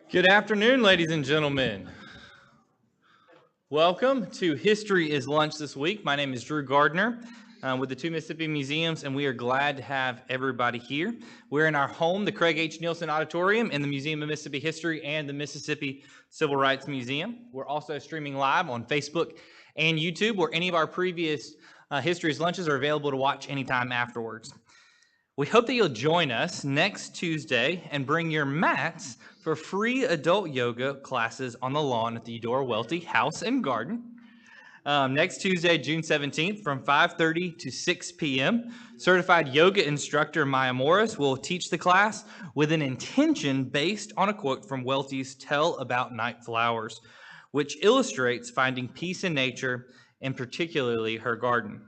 Good afternoon, ladies and gentlemen. Welcome to History is Lunch this week. My name is Drew Gardner with the two Mississippi Museums, and we are glad to have everybody here. We're in our home, the Craig H. Neilsen Auditorium in the Museum of Mississippi History and the Mississippi Civil Rights Museum. We're also streaming live on Facebook and YouTube, where any of our previous History is Lunches are available to watch anytime afterwards. We hope that you'll join us next Tuesday and bring your mats for free adult yoga classes on the lawn at the Eudora Welty House and Garden. Next Tuesday, June 17th from 5:30 to 6 p.m. Certified yoga instructor Maya Morris will teach the class with an intention based on a quote from Welty's Tell About Night Flowers, which illustrates finding peace in nature and particularly her garden.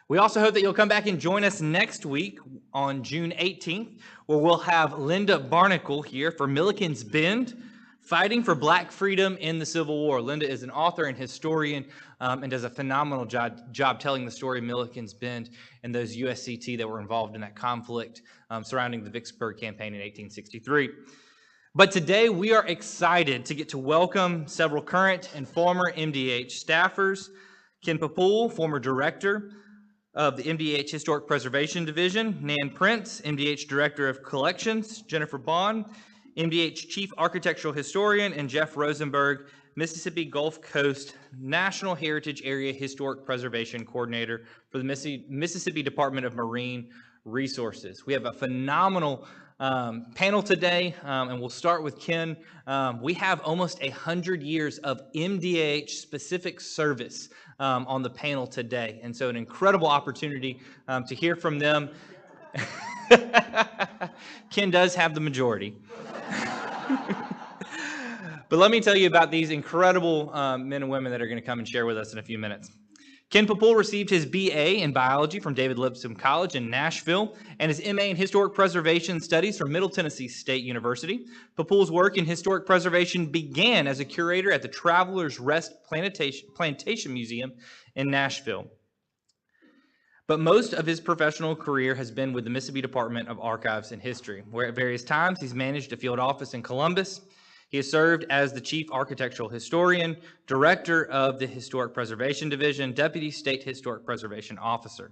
We also hope that you'll come back and join us next week on June 18th, where we'll have Linda Barnacle here for Milliken's Bend, Fighting for Black Freedom in the Civil War. Linda is an author and historian and does a phenomenal job telling the story of Milliken's Bend and those USCT that were involved in that conflict surrounding the Vicksburg campaign in 1863. But today we are excited to get to welcome several current and former MDAH staffers. Ken Papul, former director of the MDAH Historic Preservation Division; Nan Prince, MDAH Director of Collections; Jennifer Baughn, MDAH Chief Architectural Historian; and Jeff Rosenberg, Mississippi Gulf Coast National Heritage Area Historic Preservation Coordinator for the Mississippi Department of Marine Resources. We have a phenomenal panel today, and we'll start with Ken. We have almost 100 years of MDAH specific service on the panel today, and so an incredible opportunity to hear from them. Ken does have the majority. But let me tell you about these incredible men and women that are going to come and share with us in a few minutes. Ken Papul received his BA in biology from David Lipscomb College in Nashville and his MA in Historic Preservation Studies from Middle Tennessee State University. Papul's work in historic preservation began as a curator at the Travelers Rest Plantation Museum in Nashville. But most of his professional career has been with the Mississippi Department of Archives and History, where at various times he's managed a field office in Columbus. He has served as the Chief Architectural Historian, Director of the Historic Preservation Division, Deputy State Historic Preservation Officer.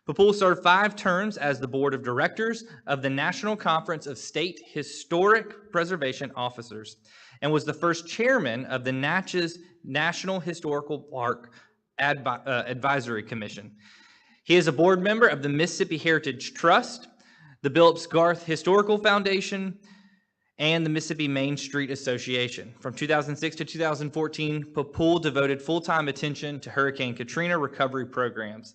Papul served 5 terms as the Board of Directors of the National Conference of State Historic Preservation Officers and was the first chairman of the Natchez National Historical Park Advisory Commission. He is a board member of the Mississippi Heritage Trust, the Billups Garth Historical Foundation, and the Mississippi Main Street Association. From 2006 to 2014, Papul devoted full-time attention to Hurricane Katrina recovery programs.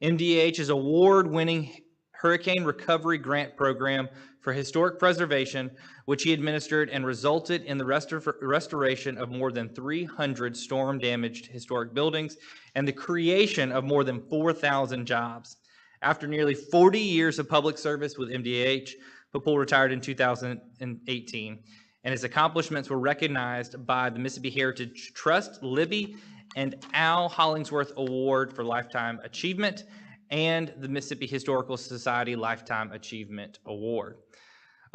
MDAH's award-winning Hurricane Recovery Grant Program for Historic Preservation, which he administered and resulted in the restoration of more than 300 storm-damaged historic buildings and the creation of more than 4,000 jobs. After nearly 40 years of public service with MDAH, Papul retired in 2018, and his accomplishments were recognized by the Mississippi Heritage Trust, Libby, and Al Hollingsworth Award for Lifetime Achievement, and the Mississippi Historical Society Lifetime Achievement Award.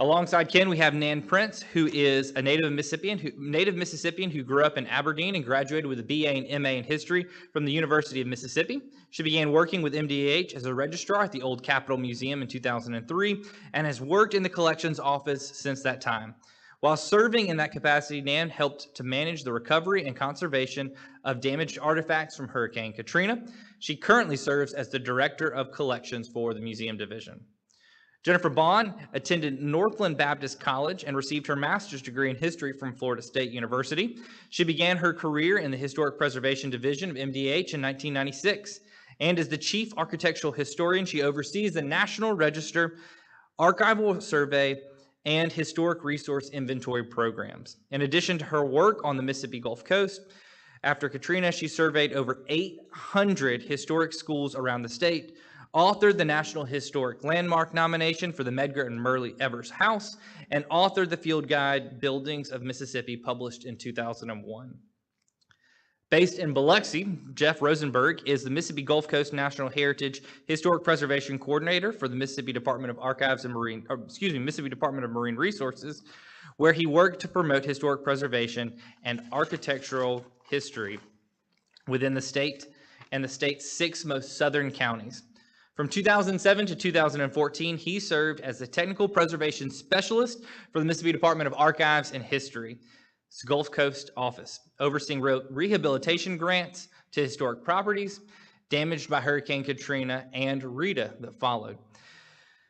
Alongside Ken, we have Nan Prince, who is a native Mississippian who grew up in Aberdeen and graduated with a BA and MA in history from the University of Mississippi. She began working with MDAH as a registrar at the Old Capitol Museum in 2003 and has worked in the collections office since that time. While serving in that capacity, Nan helped to manage the recovery and conservation of damaged artifacts from Hurricane Katrina. She currently serves as the Director of Collections for the Museum Division. Jennifer Baughn attended Northland Baptist College and received her master's degree in history from Florida State University. She began her career in the Historic Preservation Division of MDAH in 1996, and as the Chief Architectural Historian, she oversees the National Register, Archival Survey, and Historic Resource Inventory programs. In addition to her work on the Mississippi Gulf Coast, after Katrina, she surveyed over 800 historic schools around the state, authored the National Historic Landmark nomination for the Medgar and Murray Evers House, and authored the Field Guide Buildings of Mississippi, published in 2001. Based in Biloxi, Jeff Rosenberg is the Mississippi Gulf Coast National Heritage Historic Preservation Coordinator for the Mississippi Department of Archives and Mississippi Department of Marine Resources, where he worked to promote historic preservation and architectural history within the state and the state's 6 most southern counties. From 2007 to 2014, he served as the Technical Preservation Specialist for the Mississippi Department of Archives and History's Gulf Coast Office, overseeing rehabilitation grants to historic properties damaged by Hurricane Katrina and Rita that followed.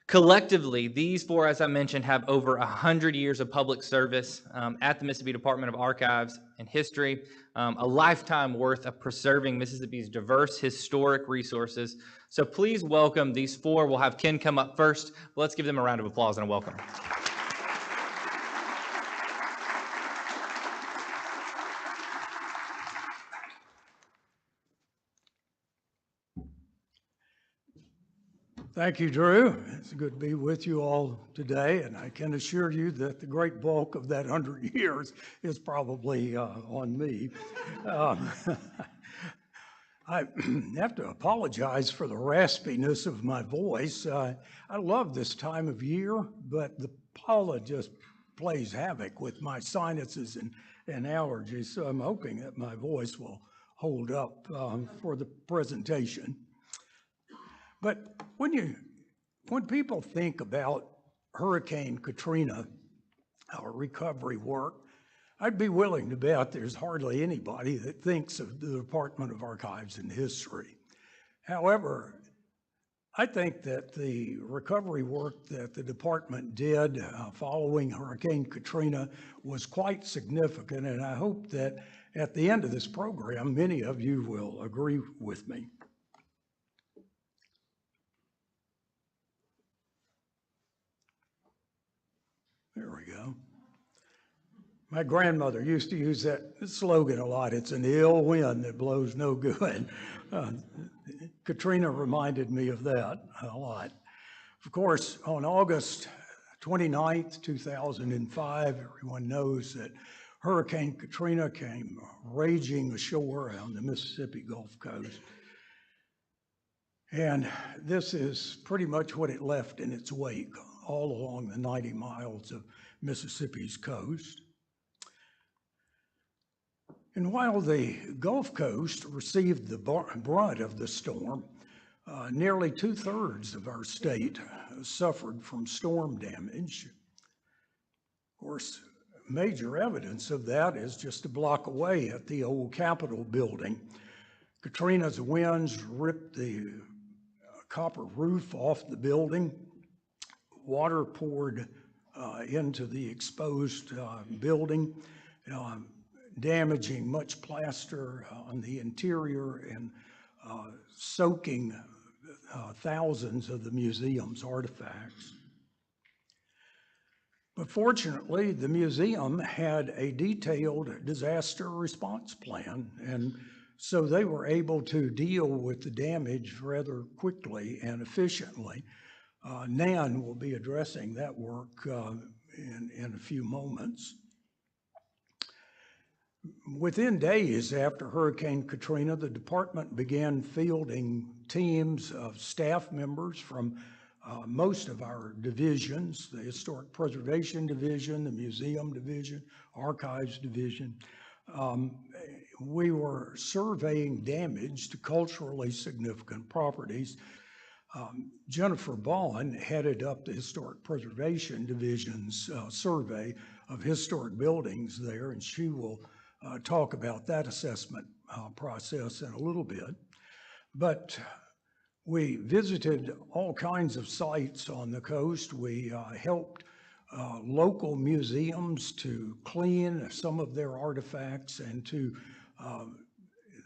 Collectively, these 4, as I mentioned, have over 100 years of public service at the Mississippi Department of Archives and History, a lifetime worth of preserving Mississippi's diverse historic resources. So please welcome these 4. We'll have Ken come up first. Let's give them a round of applause and a welcome. Thank you, Drew. It's good to be with you all today, and I can assure you that the great bulk of that 100 years is probably on me. I have to apologize for the raspiness of my voice. I love this time of year, but the pollen just plays havoc with my sinuses and allergies, so I'm hoping that my voice will hold up for the presentation. But when people think about Hurricane Katrina, our recovery work, I'd be willing to bet there's hardly anybody that thinks of the Department of Archives and History. However, I think that the recovery work that the department did following Hurricane Katrina was quite significant, and I hope that at the end of this program, many of you will agree with me. There we go. My grandmother used to use that slogan a lot. It's an ill wind that blows no good. Katrina reminded me of that a lot. Of course, on August 29th, 2005, everyone knows that Hurricane Katrina came raging ashore on the Mississippi Gulf Coast. And this is pretty much what it left in its wake all along the 90 miles of Mississippi's coast. And while the Gulf Coast received the brunt of the storm, nearly 2/3 of our state suffered from storm damage. Of course, major evidence of that is just a block away at the old Capitol building. Katrina's winds ripped the copper roof off the building. Water poured into the exposed building, damaging much plaster on the interior and soaking thousands of the museum's artifacts. But fortunately, the museum had a detailed disaster response plan, and so they were able to deal with the damage rather quickly and efficiently. Nan will be addressing that work in a few moments. Within days after Hurricane Katrina, the department began fielding teams of staff members from most of our divisions, the Historic Preservation Division, the Museum Division, Archives Division. We were surveying damage to culturally significant properties. Jennifer Baughn headed up the Historic Preservation Division's survey of historic buildings there, and she will talk about that assessment process in a little bit. But we visited all kinds of sites on the coast. We helped local museums to clean some of their artifacts and to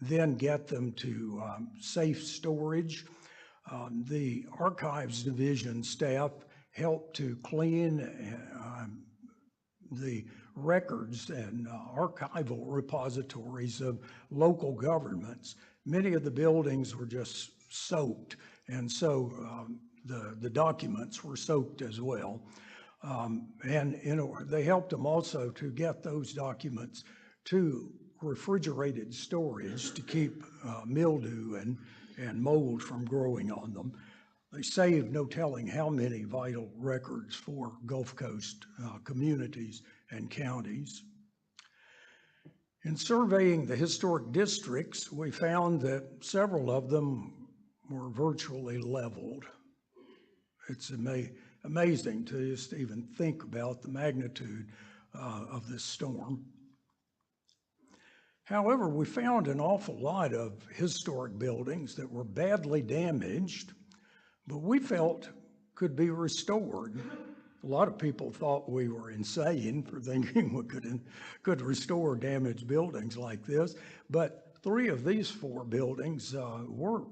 then get them to safe storage. The Archives Division staff helped to clean the records and archival repositories of local governments. Many of the buildings were just soaked, and so the documents were soaked as well. And they helped them also to get those documents to refrigerated storage to keep mildew and mold from growing on them. They saved no telling how many vital records for Gulf Coast communities and counties. In surveying the historic districts, we found that several of them were virtually leveled. It's amazing to just even think about the magnitude of this storm. However, we found an awful lot of historic buildings that were badly damaged, but we felt could be restored. A lot of people thought we were insane for thinking we could restore damaged buildings like this, but 3 of these 4 buildings were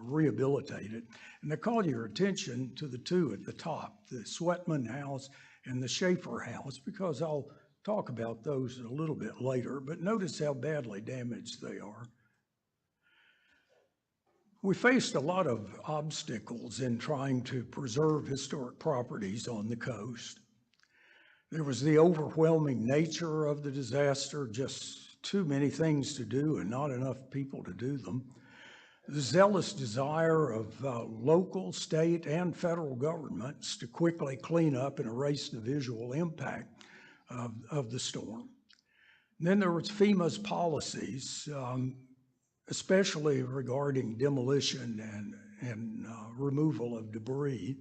rehabilitated. And I call your attention to the 2 at the top, the Sweatman House and the Schaefer House, because I'll talk about those a little bit later, but notice how badly damaged they are. We faced a lot of obstacles in trying to preserve historic properties on the coast. There was the overwhelming nature of the disaster, just too many things to do and not enough people to do them. The zealous desire of local, state, and federal governments to quickly clean up and erase the visual impact of the storm. And then there was FEMA's policies, especially regarding demolition and removal of debris.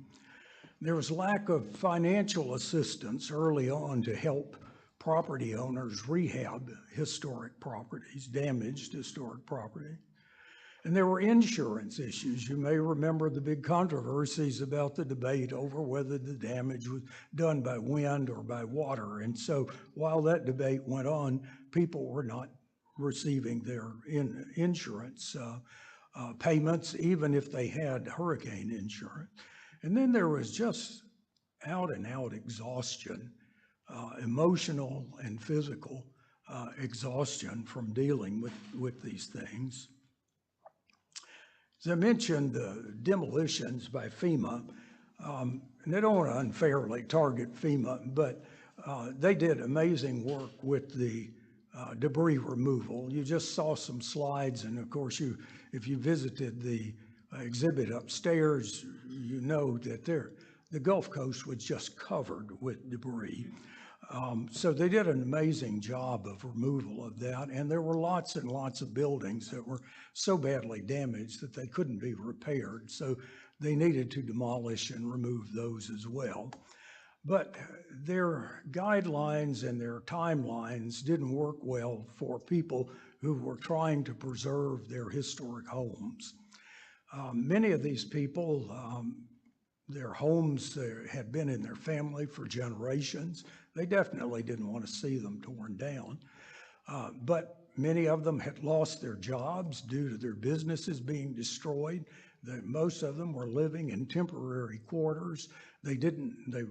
There was lack of financial assistance early on to help property owners rehab historic properties, damaged historic property. And there were insurance issues. You may remember the big controversies about the debate over whether the damage was done by wind or by water. And so while that debate went on, people were not receiving their insurance payments, even if they had hurricane insurance. And then there was just out and out exhaustion, emotional and physical exhaustion from dealing with these things. As I mentioned, the demolitions by FEMA, and I don't want to unfairly target FEMA, but they did amazing work with the debris removal. You just saw some slides, and of course, if you visited the exhibit upstairs, you know that the Gulf Coast was just covered with debris. So they did an amazing job of removal of that, and there were lots and lots of buildings that were so badly damaged that they couldn't be repaired, so they needed to demolish and remove those as well. But their guidelines and their timelines didn't work well for people who were trying to preserve their historic homes. Many of these people, their homes had been in their family for generations. They definitely didn't want to see them torn down. But many of them had lost their jobs due to their businesses being destroyed. Most of them were living in temporary quarters. They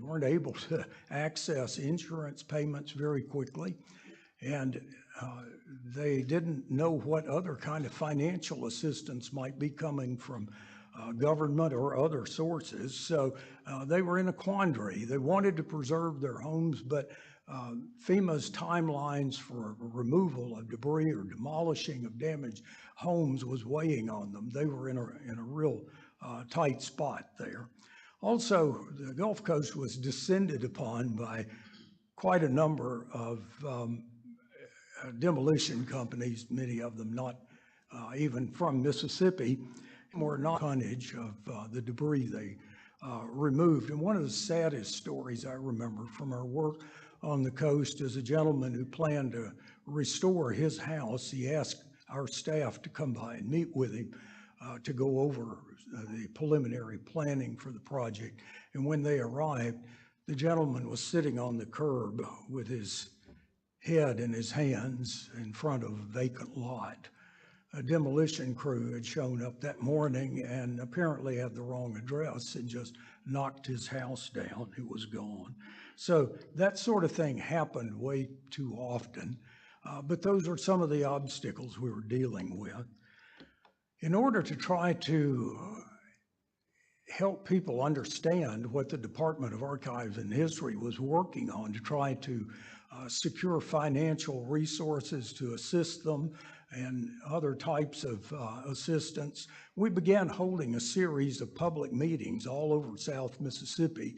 weren't able to access insurance payments very quickly. And they didn't know what other kind of financial assistance might be coming from government or other sources. So they were in a quandary. They wanted to preserve their homes, but FEMA's timelines for removal of debris or demolishing of damaged homes was weighing on them. They were in a real tight spot there. Also, the Gulf Coast was descended upon by quite a number of demolition companies, many of them not even from Mississippi, were not tonnage of the debris they removed. And one of the saddest stories I remember from our work on the coast is a gentleman who planned to restore his house. He asked our staff to come by and meet with him to go over the preliminary planning for the project. And when they arrived, the gentleman was sitting on the curb with his head in his hands in front of a vacant lot. A demolition crew had shown up that morning and apparently had the wrong address and just knocked his house down. It was gone. So that sort of thing happened way too often, but those are some of the obstacles we were dealing with. In order to try to help people understand what the Department of Archives and History was working on to try to secure financial resources to assist them and other types of assistance, we began holding a series of public meetings all over South Mississippi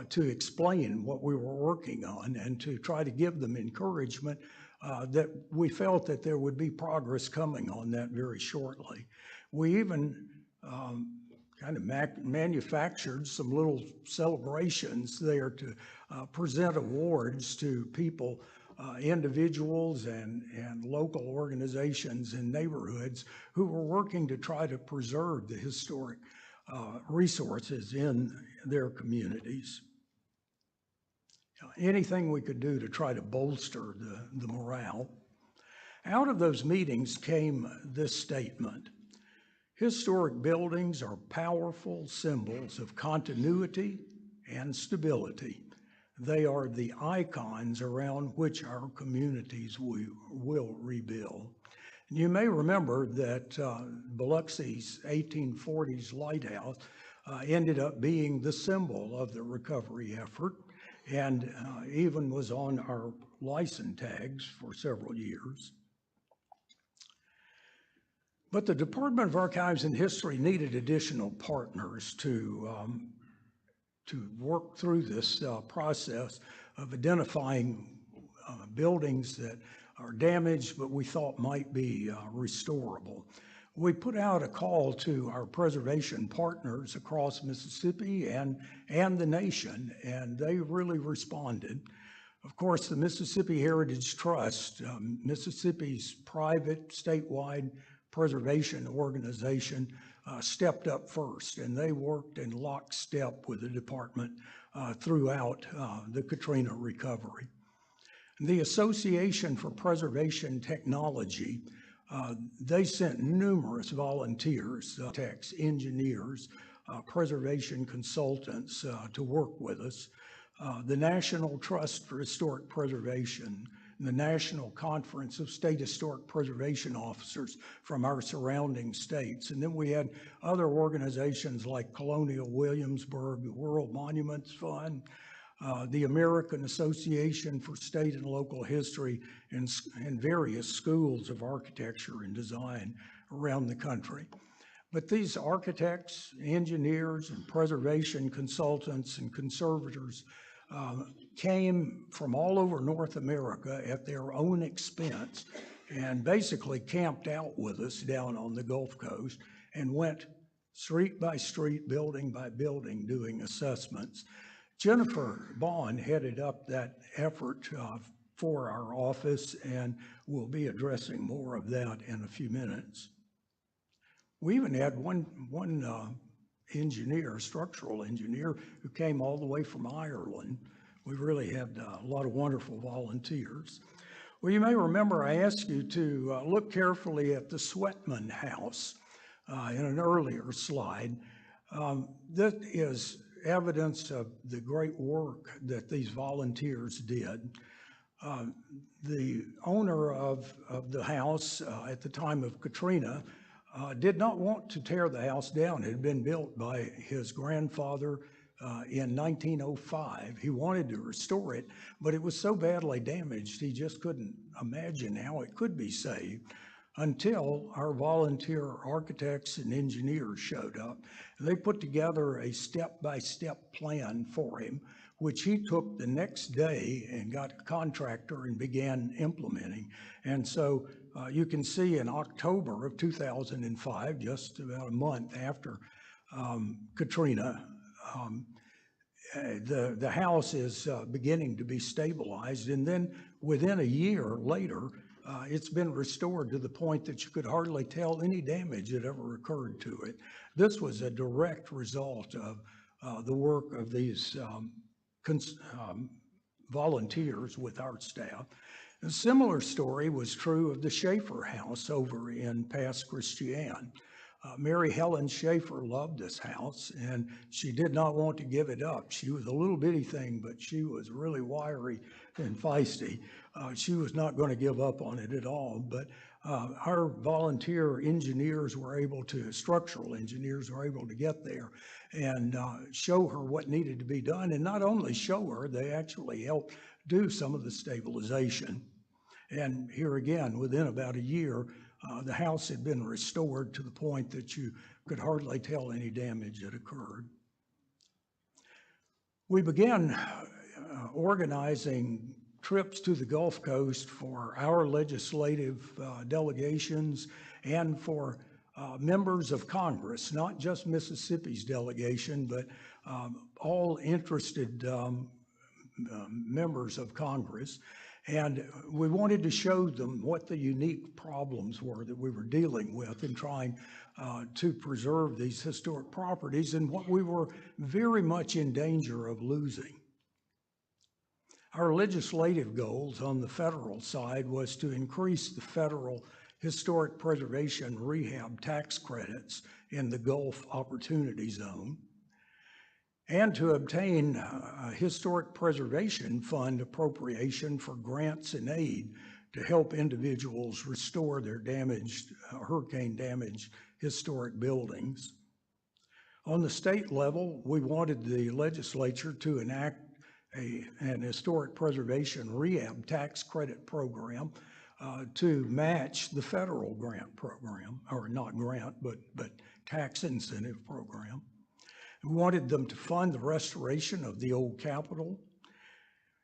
to explain what we were working on and to try to give them encouragement that we felt that there would be progress coming on that very shortly. We even kind of manufactured some little celebrations there to present awards to people, individuals and local organizations and neighborhoods who were working to try to preserve the historic resources in their communities. Anything we could do to try to bolster the morale. Out of those meetings came this statement: historic buildings are powerful symbols of continuity and stability. They are the icons around which our communities will rebuild. And you may remember that Biloxi's 1840s lighthouse ended up being the symbol of the recovery effort, and even was on our license tags for several years. But the Department of Archives and History needed additional partners to work through this process of identifying buildings that are damaged but we thought might be restorable. We put out a call to our preservation partners across Mississippi and the nation, and they really responded. Of course, the Mississippi Heritage Trust, Mississippi's private statewide preservation organization, stepped up first, and they worked in lockstep with the department throughout the Katrina recovery. The Association for Preservation Technology, they sent numerous volunteers, architects, engineers, preservation consultants to work with us. The National Trust for Historic Preservation, the National Conference of State Historic Preservation Officers from our surrounding states. And then we had other organizations like Colonial Williamsburg, the World Monuments Fund, the American Association for State and Local History, and various schools of architecture and design around the country. But these architects, engineers, and preservation consultants and conservators came from all over North America at their own expense and basically camped out with us down on the Gulf Coast and went street by street, building by building, doing assessments. Jennifer Baughn headed up that effort for our office, and we'll be addressing more of that in a few minutes. We even had one engineer, structural engineer, who came all the way from Ireland. We really had a lot of wonderful volunteers. Well, you may remember I asked you to look carefully at the Sweatman House in an earlier slide. That is evidence of the great work that these volunteers did. The owner of the house at the time of Katrina did not want to tear the house down. It had been built by his grandfather in 1905. He wanted to restore it, but it was so badly damaged, he just couldn't imagine how it could be saved until our volunteer architects and engineers showed up. They put together a step-by-step plan for him, which he took the next day and got a contractor and began implementing. And so you can see in October of 2005, just about a month after Katrina, the house is beginning to be stabilized. And then within a year later, it's been restored to the point that you could hardly tell any damage that ever occurred to it. This was a direct result of the work of these volunteers with our staff. A similar story was true of the Schaefer House over in Pass Christian. Mary Helen Schaefer loved this house, and she did not want to give it up. She was a little bitty thing, but she was really wiry and feisty. She was not going to give up on it at all, but our volunteer engineers were able to, structural engineers were able to get there and show her what needed to be done. And not only show her, they actually helped do some of the stabilization. And here again, within about a year, The house had been restored to the point that you could hardly tell any damage had occurred. We began organizing trips to the Gulf Coast for our legislative delegations and for members of Congress, not just Mississippi's delegation, but all interested members of Congress. And we wanted to show them what the unique problems were that we were dealing with in trying to preserve these historic properties and what we were very much in danger of losing. Our legislative goals on the federal side was to increase the federal historic preservation rehab tax credits in the Gulf Opportunity Zone, and to obtain a historic preservation fund appropriation for grants and aid to help individuals restore their damaged, hurricane-damaged historic buildings. On the state level, we wanted the legislature to enact an historic preservation rehab tax credit program to match the federal grant program, or not grant, but tax incentive program. We wanted them to fund the restoration of the old Capitol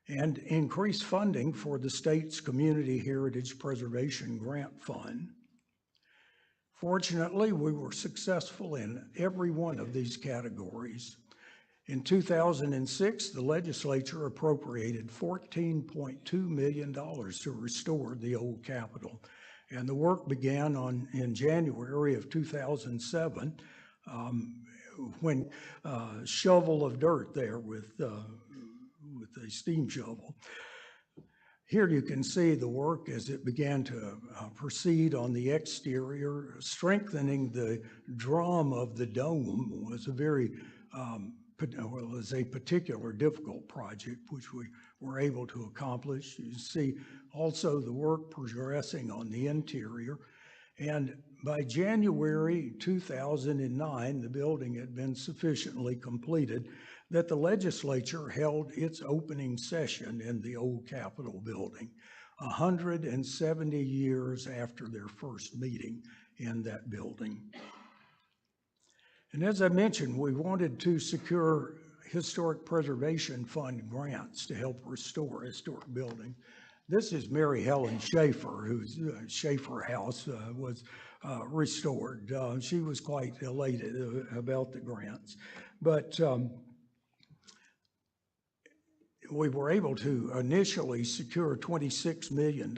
and increase funding for the state's Community Heritage Preservation Grant Fund. Fortunately, we were successful in every one of these categories. In 2006, the legislature appropriated $14.2 million to restore the old Capitol, and the work began in January of 2007 when a shovel of dirt there with a steam shovel. Here you can see the work as it began to proceed on the exterior. Strengthening the drum of the dome was a very was a particular difficult project, which we were able to accomplish. You see also the work progressing on the interior. And by January 2009, the building had been sufficiently completed that the legislature held its opening session in the old Capitol building, 170 years after their first meeting in that building. And as I mentioned, we wanted to secure Historic Preservation Fund grants to help restore historic buildings. This is Mary Helen Schaefer, whose Schaefer House was restored. She was quite elated about the grants. But we were able to initially secure $26 million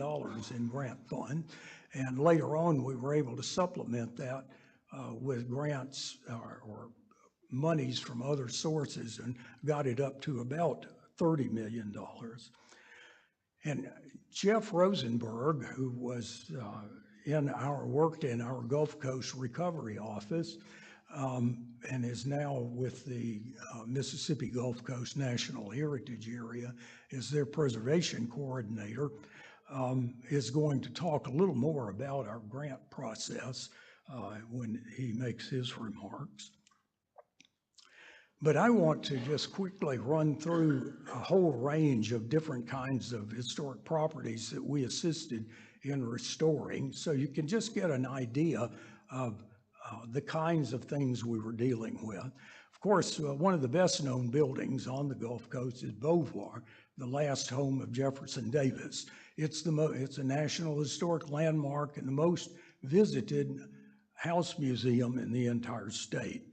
in grant fund, and later on we were able to supplement that with grants or monies from other sources and got it up to about $30 million. And Jeff Rosenberg, who was worked in our Gulf Coast Recovery Office and is now with the Mississippi Gulf Coast National Heritage Area, is their preservation coordinator, is going to talk a little more about our grant process when he makes his remarks. But I want to just quickly run through a whole range of different kinds of historic properties that we assisted in restoring, so you can just get an idea of the kinds of things we were dealing with. Of course, one of the best known buildings on the Gulf Coast is Beauvoir, the last home of Jefferson Davis. It's a National Historic Landmark and the most visited house museum in the entire state.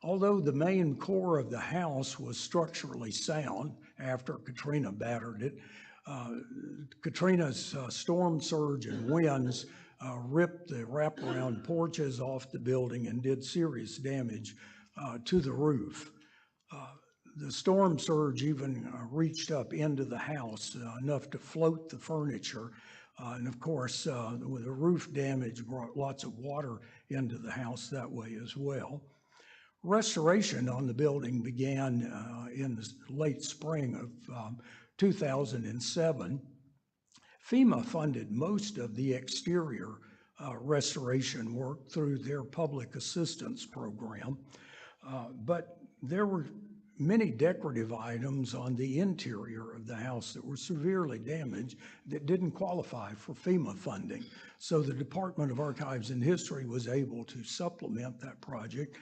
Although the main core of the house was structurally sound after Katrina battered it, Katrina's storm surge and winds ripped the wraparound porches off the building and did serious damage to the roof. The storm surge even reached up into the house enough to float the furniture. And of course, with the roof damage brought lots of water into the house that way as well. Restoration on the building began in the late spring of 2007. FEMA funded most of the exterior restoration work through their public assistance program, but there were many decorative items on the interior of the house that were severely damaged that didn't qualify for FEMA funding. So the Department of Archives and History was able to supplement that project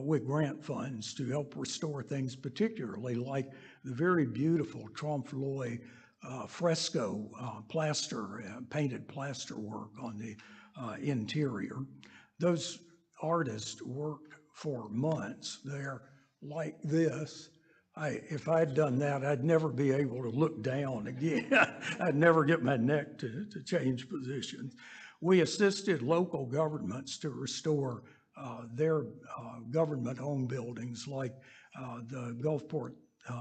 with grant funds to help restore things, particularly like the very beautiful Trompe-l'oeil fresco plaster, painted plaster work on the interior. Those artists worked for months there like this. If I'd done that, I'd never be able to look down again. I'd never get my neck to change positions. We assisted local governments to restore their government-owned buildings like the Gulfport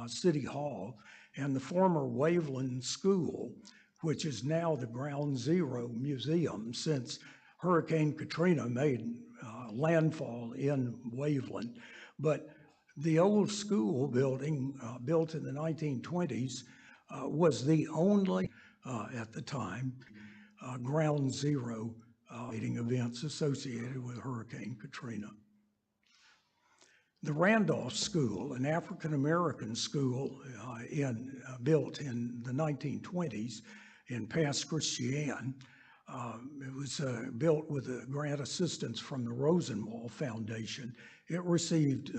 City Hall and the former Waveland School, which is now the Ground Zero Museum since Hurricane Katrina made landfall in Waveland. But the old school building built in the 1920s was the only, at the time, ground zero events associated with Hurricane Katrina. The Randolph School, an African-American school built in the 1920s in Pass Christian, it was built with a grant assistance from the Rosenberg Foundation. It received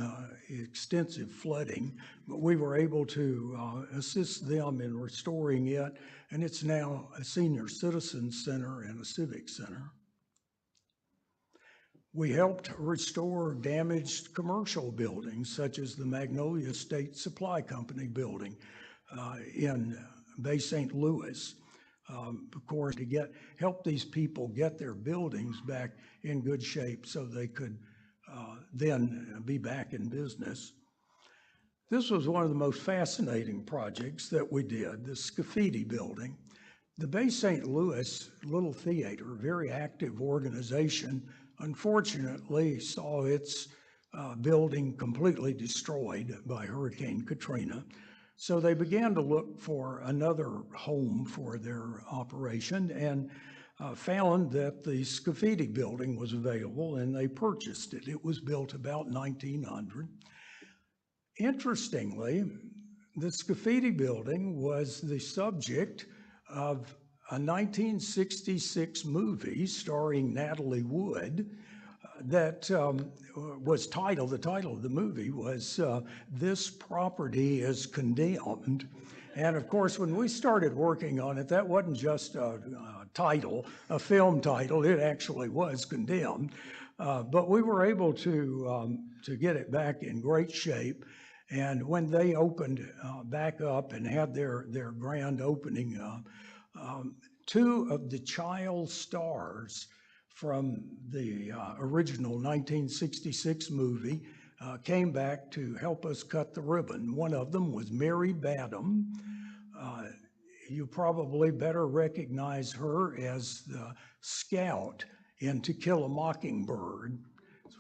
extensive flooding, but we were able to assist them in restoring it, and it's now a senior citizen center and a civic center. We helped restore damaged commercial buildings, such as the Magnolia State Supply Company building in Bay St. Louis. Of course, to help these people get their buildings back in good shape so they could then be back in business. This was one of the most fascinating projects that we did, the Scafidi building. The Bay St. Louis Little Theater, a very active organization, unfortunately saw its building completely destroyed by Hurricane Katrina. So they began to look for another home for their operation and found that the Scafidi building was available, and they purchased it. It was built about 1900. Interestingly, the Scafidi building was the subject of a 1966 movie starring Natalie Wood that was titled, the title of the movie was This Property is Condemned. And of course, when we started working on it, that wasn't just a title, a film title, it actually was condemned. But we were able to get it back in great shape. And when they opened back up and had their grand opening, two of the child stars from the original 1966 movie came back to help us cut the ribbon. One of them was Mary Badham. You probably better recognize her as the scout in To Kill a Mockingbird,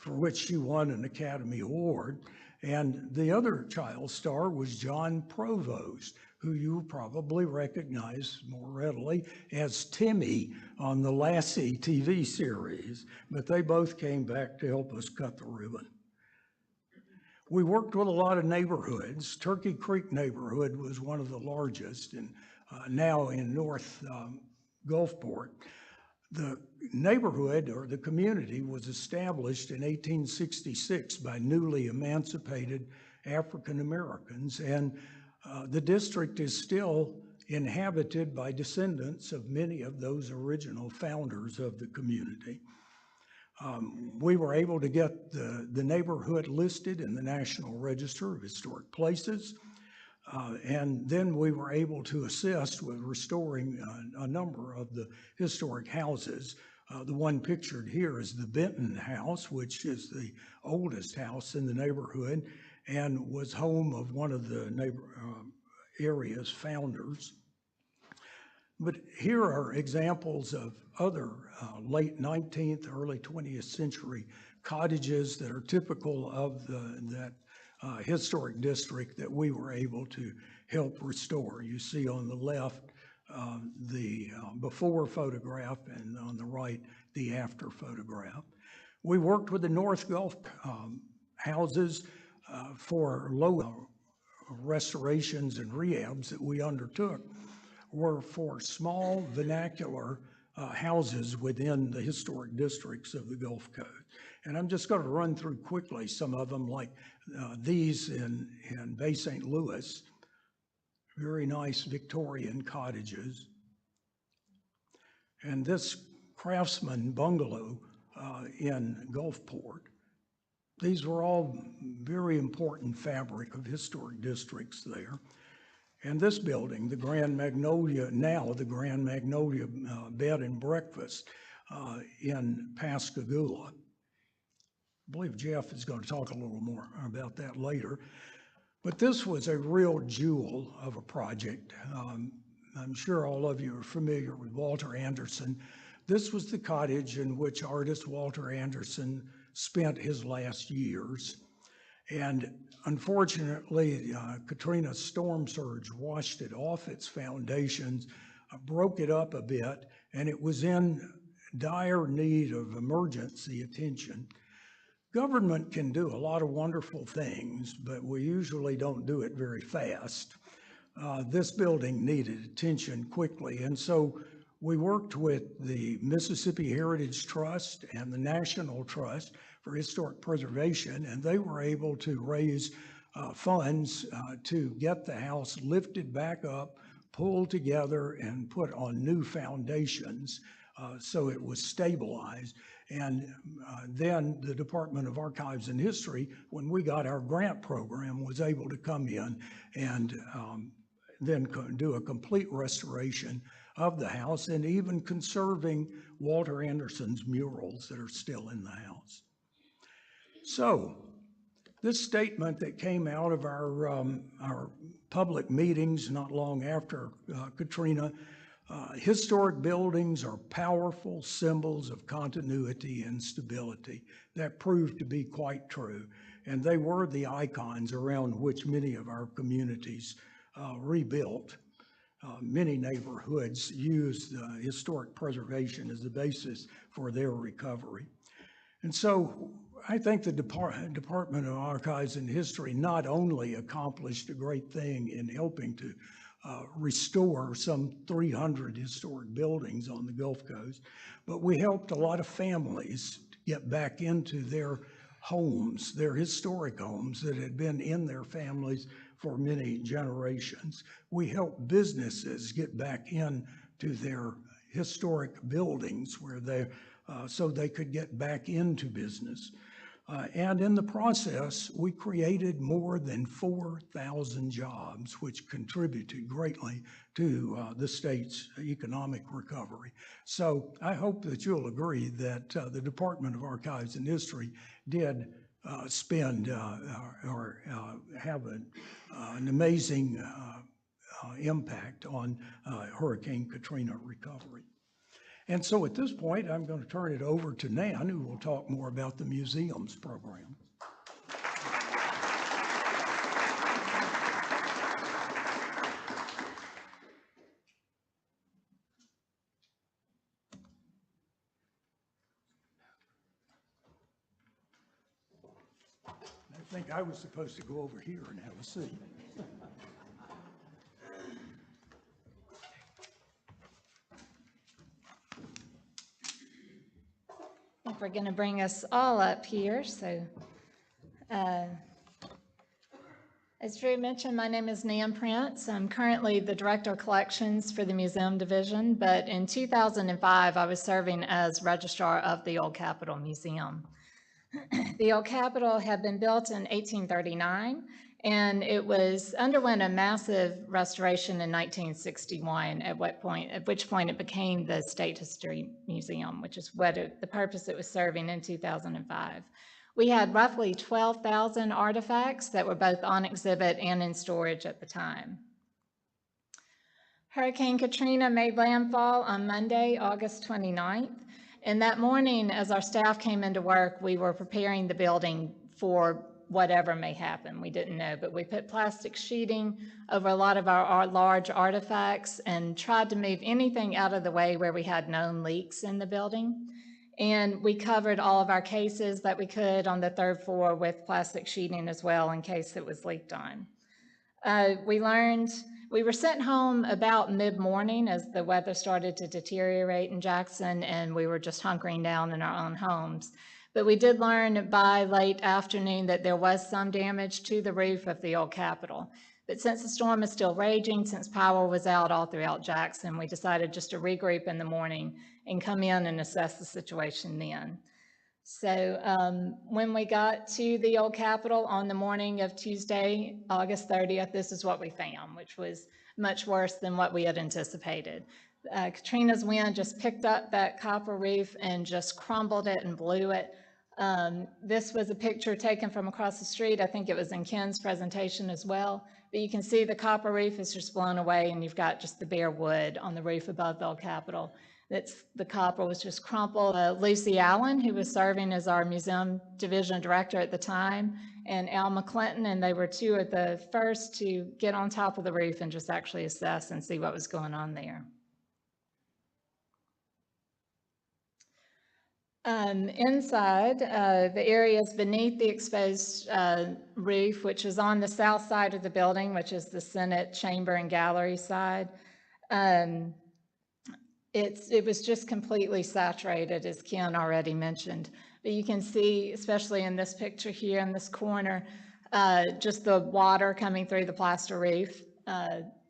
for which she won an Academy Award. And the other child star was John Provost, who you probably recognize more readily as Timmy on the Lassie TV series, but they both came back to help us cut the ribbon. We worked with a lot of neighborhoods. Turkey Creek neighborhood was one of the largest, and now in North Gulfport. The neighborhood or the community was established in 1866 by newly emancipated African Americans, and the district is still inhabited by descendants of many of those original founders of the community. We were able to get the neighborhood listed in the National Register of Historic Places, and then we were able to assist with restoring a number of the historic houses. The one pictured here is the Benton House, which is the oldest house in the neighborhood and was home of one of the area's founders. But here are examples of other late 19th, early 20th century cottages that are typical of that historic district that we were able to help restore. You see on the left the before photograph, and on the right the after photograph. We worked with the North Gulf houses for low restorations and rehabs that we undertook were for small vernacular houses within the historic districts of the Gulf Coast. And I'm just going to run through quickly some of them, like these in Bay St. Louis, very nice Victorian cottages. And this Craftsman bungalow in Gulfport. These were all very important fabric of historic districts there. And this building, the Grand Magnolia, now the Grand Magnolia Bed and Breakfast in Pascagoula. I believe Jeff is going to talk a little more about that later. But this was a real jewel of a project. I'm sure all of you are familiar with Walter Anderson. This was the cottage in which artist Walter Anderson spent his last years. And unfortunately, Katrina's storm surge washed it off its foundations, broke it up a bit, and it was in dire need of emergency attention. Government can do a lot of wonderful things, but we usually don't do it very fast. This building needed attention quickly, and so we worked with the Mississippi Heritage Trust and the National Trust for Historic Preservation, and they were able to raise funds to get the house lifted back up, pulled together, and put on new foundations so it was stabilized. And then the Department of Archives and History, when we got our grant program, was able to come in and then do a complete restoration of the house and even conserving Walter Anderson's murals that are still in the house. So this statement that came out of our public meetings not long after Katrina, historic buildings are powerful symbols of continuity and stability. That proved to be quite true. And they were the icons around which many of our communities rebuilt. Many neighborhoods used historic preservation as the basis for their recovery. And so I think the Department of Archives and History not only accomplished a great thing in helping to restore some 300 historic buildings on the Gulf Coast, but we helped a lot of families get back into their homes, their historic homes that had been in their families for many generations. We helped businesses get back into their historic buildings where so they could get back into business. And in the process, we created more than 4,000 jobs, which contributed greatly to the state's economic recovery. So I hope that you'll agree that the Department of Archives and History did spend or have an amazing impact on Hurricane Katrina recovery. And so at this point, I'm going to turn it over to Nan, who will talk more about the museums program. I think I was supposed to go over here and have a seat. I think we're going to bring us all up here. So as Drew mentioned, my name is Nan Prince. I'm currently the Director of Collections for the Museum Division, but in 2005, I was serving as Registrar of the Old Capitol Museum. The Old Capitol had been built in 1839, and it underwent a massive restoration in 1961, at which point it became the State History Museum, which is the purpose it was serving in 2005. We had roughly 12,000 artifacts that were both on exhibit and in storage at the time. Hurricane Katrina made landfall on Monday, August 29th. And that morning, as our staff came into work, we were preparing the building for whatever may happen. We didn't know, but we put plastic sheeting over a lot of our large artifacts and tried to move anything out of the way where we had known leaks in the building. And we covered all of our cases that we could on the third floor with plastic sheeting as well in case it was leaked on. We were sent home about mid-morning as the weather started to deteriorate in Jackson, and we were just hunkering down in our own homes. But we did learn by late afternoon that there was some damage to the roof of the old Capitol. But since the storm is still raging, since power was out all throughout Jackson, we decided just to regroup in the morning and come in and assess the situation then. So when we got to the old Capitol on the morning of Tuesday, August 30th, this is what we found, which was much worse than what we had anticipated. Katrina's wind just picked up that copper roof and just crumbled it and blew it. This was a picture taken from across the street. I think it was in Ken's presentation as well. But you can see the copper roof is just blown away, and you've got just the bare wood on the roof above the old Capitol. The copper was just crumpled. Lucy Allen, who was serving as our museum division director at the time, and Al McClinton, and they were two of the first to get on top of the roof and just actually assess and see what was going on there. Inside, the areas beneath the exposed roof, which is on the south side of the building, which is the Senate chamber and gallery side, it was just completely saturated, as Ken already mentioned. But you can see, especially in this picture here in this corner, just the water coming through the plaster roof.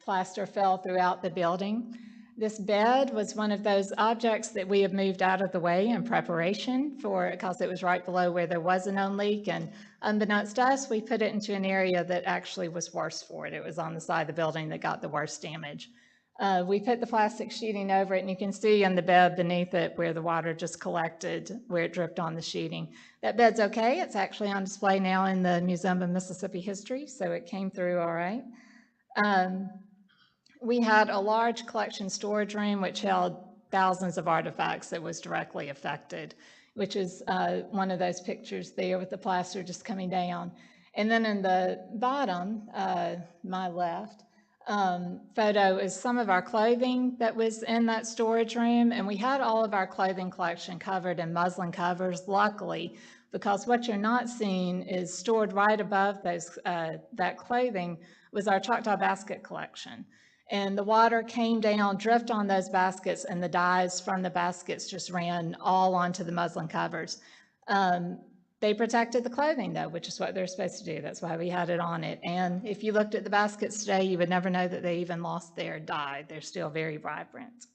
Plaster fell throughout the building. This bed was one of those objects that we have moved out of the way in preparation for, because it was right below where there was a known leak, and unbeknownst to us, we put it into an area that actually was worse for it. It was on the side of the building that got the worst damage. We put the plastic sheeting over it, and you can see in the bed beneath it where the water just collected, where it dripped on the sheeting. That bed's okay. It's actually on display now in the Museum of Mississippi History, so it came through all right. We had a large collection storage room which held thousands of artifacts that was directly affected, which is one of those pictures there with the plaster just coming down. And then in the bottom, my left, photo is some of our clothing that was in that storage room, and we had all of our clothing collection covered in muslin covers, luckily, because what you're not seeing is stored right above those, that clothing was our Choctaw basket collection. And the water came down, dripped on those baskets, and the dyes from the baskets just ran all onto the muslin covers. They protected the clothing, though, which is what they're supposed to do. That's why we had it on it. And if you looked at the baskets today, you would never know that they even lost their dye. They're still very vibrant.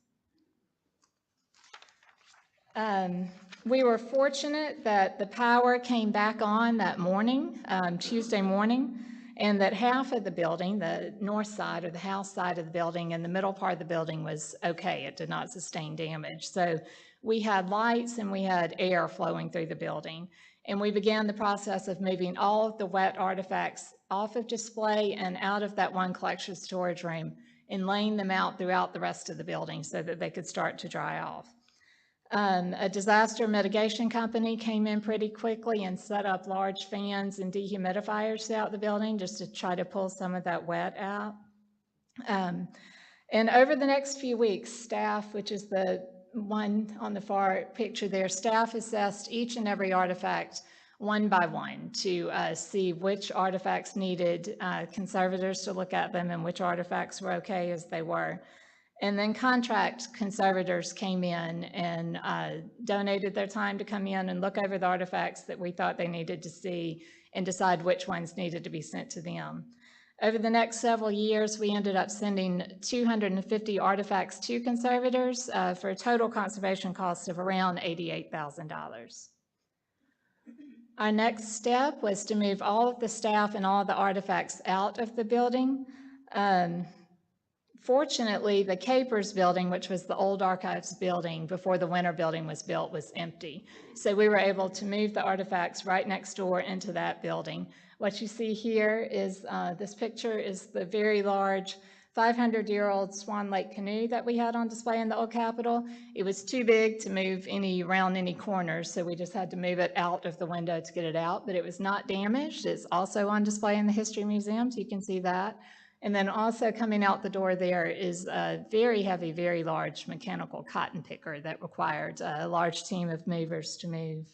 We were fortunate that the power came back on that morning, Tuesday morning, and that half of the building, the north side or the house side of the building and the middle part of the building was okay. It did not sustain damage. So we had lights and we had air flowing through the building. And we began the process of moving all of the wet artifacts off of display and out of that one collection storage room and laying them out throughout the rest of the building so that they could start to dry off. A disaster mitigation company came in pretty quickly and set up large fans and dehumidifiers throughout the building just to try to pull some of that wet out. And over the next few weeks, staff, which is the one on the far picture there, staff assessed each and every artifact one by one to see which artifacts needed conservators to look at them and which artifacts were okay as they were. And then contract conservators came in and donated their time to come in and look over the artifacts that we thought they needed to see and decide which ones needed to be sent to them. Over the next several years, we ended up sending 250 artifacts to conservators for a total conservation cost of around $88,000. Our next step was to move all of the staff and all the artifacts out of the building. Fortunately, the Capers building, which was the old archives building before the Winter building was built, was empty. So we were able to move the artifacts right next door into that building. What you see here is, this picture is the very large 500-year-old Swan Lake canoe that we had on display in the old Capitol. It was too big to move around any corners, so we just had to move it out of the window to get it out, but it was not damaged. It's also on display in the History Museum, so you can see that. And then also coming out the door there is a very heavy, very large mechanical cotton picker that required a large team of movers to move.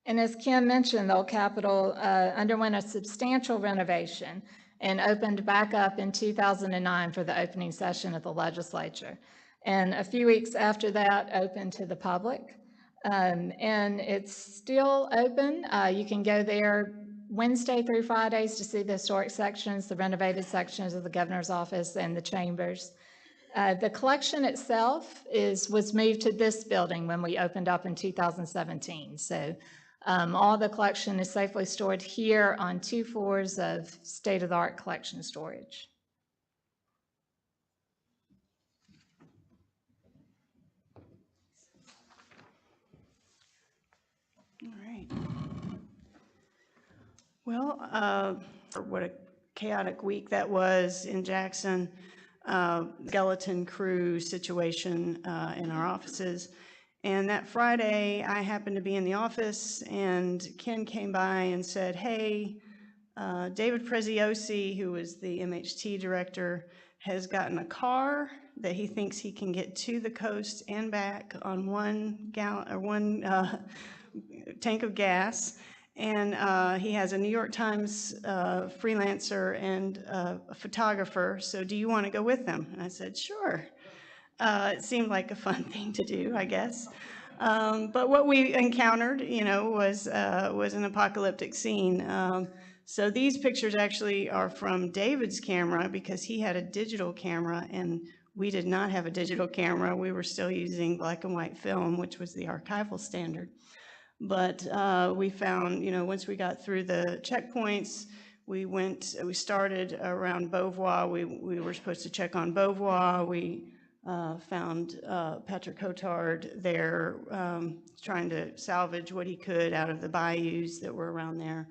And as Kim mentioned, the Old Capitol underwent a substantial renovation and opened back up in 2009 for the opening session of the legislature. And a few weeks after that, opened to the public. And it's still open. You can go there Wednesday through Fridays to see the historic sections, the renovated sections of the governor's office and the chambers. The collection itself was moved to this building when we opened up in 2017. So all the collection is safely stored here on 2 floors of state-of-the-art collection storage. All right. Well, what a chaotic week that was in Jackson. Skeleton crew situation in our offices. And that Friday, I happened to be in the office, and Ken came by and said, hey, David Preziosi, who was the MHT director, has gotten a car that he thinks he can get to the coast and back on one tank of gas. And he has a New York Times freelancer and a photographer, so do you want to go with them? And I said, sure. It seemed like a fun thing to do, I guess. But what we encountered, was an apocalyptic scene. So these pictures actually are from David's camera because he had a digital camera and we did not have a digital camera. We were still using black and white film, which was the archival standard. But we found, once we got through the checkpoints, we started around Beauvoir. We were supposed to check on Beauvoir. We found Patrick Hotard there trying to salvage what he could out of the bayous that were around there.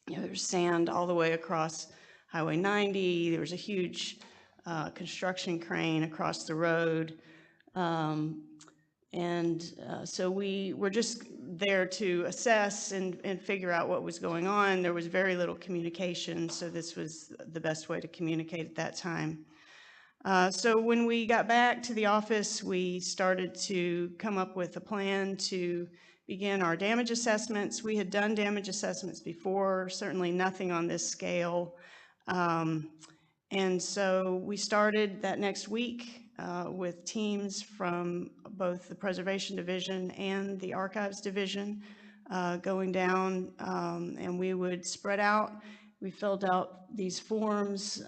There's sand all the way across Highway 90. There was a huge construction crane across the road. So we were just there to assess and figure out what was going on. There was very little communication, so this was the best way to communicate at that time. So when we got back to the office, we started to come up with a plan to begin our damage assessments. We had done damage assessments before, certainly nothing on this scale. And so we started that next week with teams from both the Preservation Division and the Archives Division going down, and we would spread out. We filled out these forms,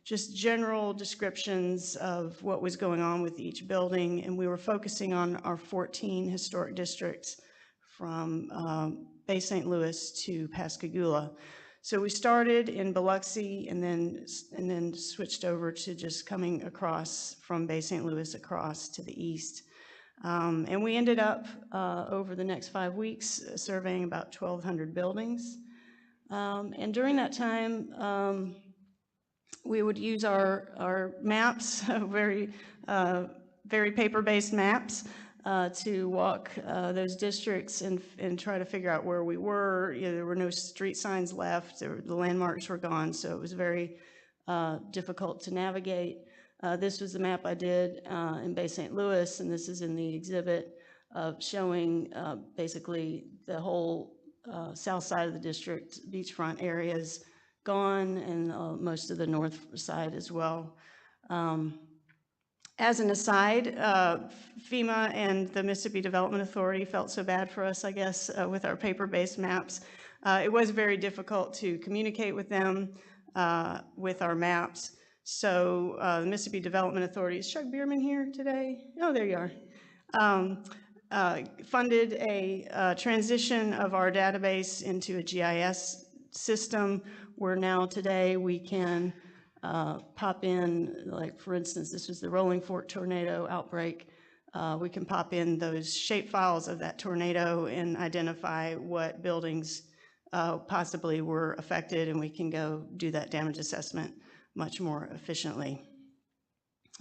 just general descriptions of what was going on with each building, and we were focusing on our 14 historic districts from Bay St. Louis to Pascagoula. So we started in Biloxi and then switched over to just coming across from Bay St. Louis across to the east. And we ended up over the next 5 weeks surveying about 1,200 buildings. And during that time, we would use our maps, very paper-based maps, to walk those districts and try to figure out where we were. There were no street signs left, the landmarks were gone, so it was very difficult to navigate. This was the map I did in Bay St. Louis, and this is in the exhibit showing basically the whole south side of the district, beachfront areas gone, and most of the north side as well. As an aside, FEMA and the Mississippi Development Authority felt so bad for us, I guess, with our paper-based maps. It was very difficult to communicate with them with our maps. So the Mississippi Development Authority, is Chuck Bierman here today? Oh, there you are. Funded a transition of our database into a GIS system where now today we can pop in, like for instance, this was the Rolling Fork tornado outbreak. We can pop in those shape files of that tornado and identify what buildings possibly were affected, and we can go do that damage assessment much more efficiently.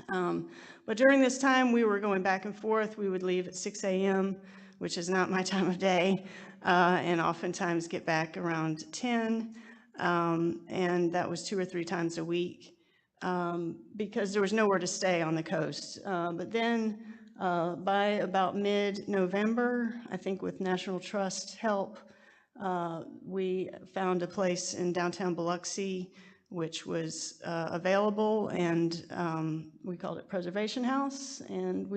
But during this time, we were going back and forth. We would leave at 6 a.m., which is not my time of day, and oftentimes get back around 10. And that was 2 or 3 times a week because there was nowhere to stay on the coast. But then By about mid-November, I think with National Trust help, we found a place in downtown Biloxi which was available, and we called it Preservation House, and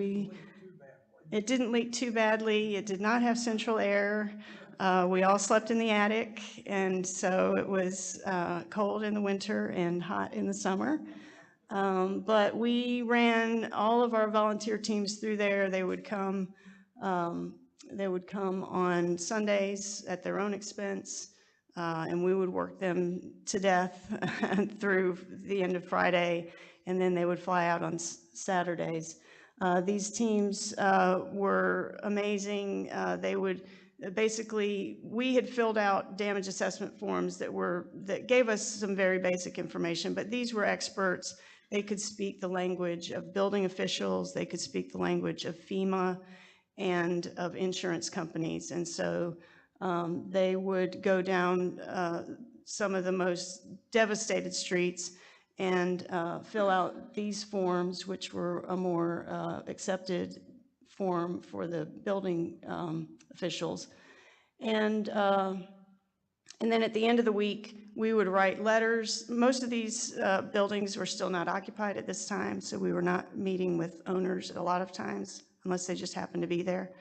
it didn't leak too badly. It did not have central air. We all slept in the attic, and so it was cold in the winter and hot in the summer. But we ran all of our volunteer teams through there. They would come on Sundays at their own expense, and we would work them to death through the end of Friday, and then they would fly out on Saturdays. These teams were amazing. They would basically, we had filled out damage assessment forms that gave us some very basic information, but these were experts. They could speak the language of building officials. They could speak the language of FEMA and of insurance companies. And so they would go down some of the most devastated streets and fill out these forms, which were a more accepted form for the building officials. And then at the end of the week, we would write letters. Most of these buildings were still not occupied at this time, so we were not meeting with owners a lot of times, unless they just happened to be there.